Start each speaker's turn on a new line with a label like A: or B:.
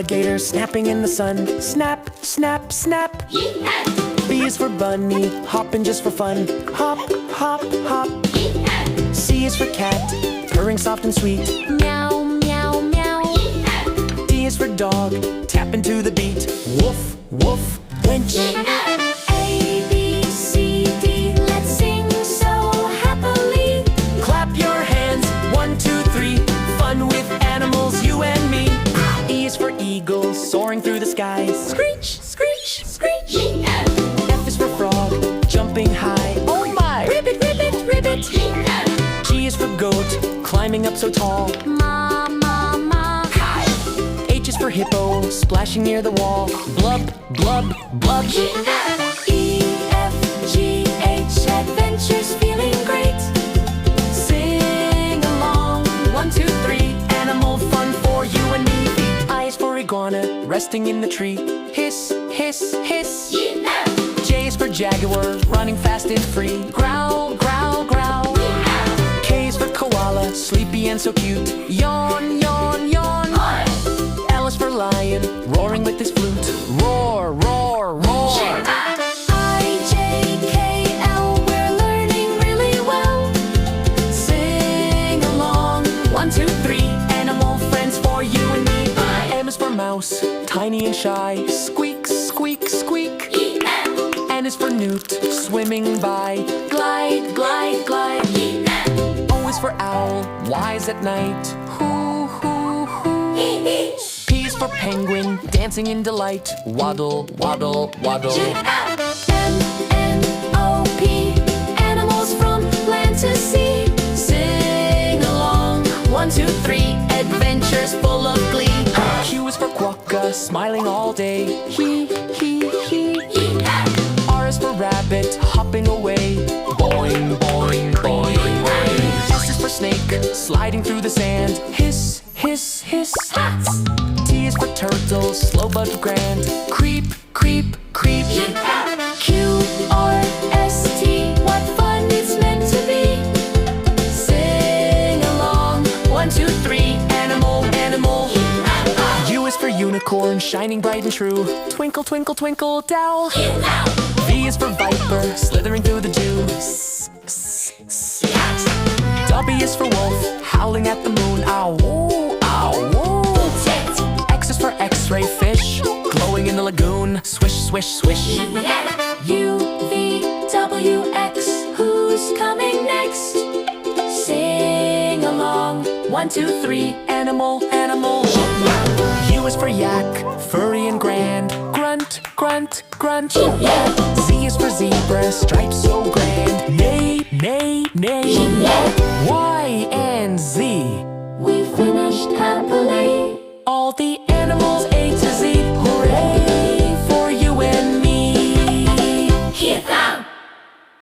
A: alligator snapping in the sun. Snap, snap, snap. B is for bunny, hopping just for fun. Hop, hop, hop. C is for cat, purring soft and sweet.
B: Meow, meow, meow.
A: D is for dog, tapping to the beat. Woof, woof, winch.
B: A, B, C, D, let's sing so happily.
A: Clap your hands, 1, 2, 3. Fun with animals, you and me. E is for eagle, soaring through the skies.
B: Screech, screech, screech.
A: F is for frog, jumping high. Oh my!
B: Ribbit, ribbit, ribbit.
A: G is for goat, climbing up so tall.
B: Ma, ma, ma.
A: H is for hippo, splashing near the wall. Blub, blub, blub.
B: E, F, G, H, adventures feeling great.
A: Sing along, 1, 2, 3. Animal fun for you and me. I is for iguana, resting in the tree. Hiss, hiss, hiss. J is for jaguar, running fast and free. Growl, growl, growl. K is for koala, sleepy and so cute. Yawn, yawn, yawn. L is for lion, roaring with his flute. Roar, roar, roar.
B: I, J, K, L, we're learning really well.
A: Sing along, 1, 2, 3. Animal friends for you and me. M is for mouse, tiny and shy. Squeak, squeak, squeak. N is for newt, swimming by. Glide, glide, glide. O is for owl, wise at night. Hoo, hoo, hoo. P is for penguin, dancing in delight. Waddle, waddle, waddle.
B: M, N, O, P, animals from land to sea.
A: Sing along,
B: 1, 2, 3, adventures full of glee.
A: Q is for quokka, smiling all day. He, he. R is for rabbit, hopping away. Boing, boing, boing. S is for snake, sliding through the sand. Hiss, hiss, hiss. T is for turtle, slow but grand. Creep, creep, creep.
B: Q, R, S, T, what fun it's meant to be.
A: Sing along, 1, 2, 3. Animal, animal. U is for unicorn, shining bright and true. Twinkle, twinkle, twinkle, dowel. V is for viper, slithering through the dew. W is for wolf, howling at the moon. Ow, woo, ow, woo. X is for x-ray fish, glowing in the lagoon. Swish, swish, swish.
B: U, V, W, X, who's coming next? Sing along,
A: 1, 2, 3. Animal, animal. U is for yak, furry and grand. Grunt, grunt, grunt. Z is for zebra, stripes so grand. Neigh, neigh, neigh. Y and Z,
B: we finished happily.
A: all the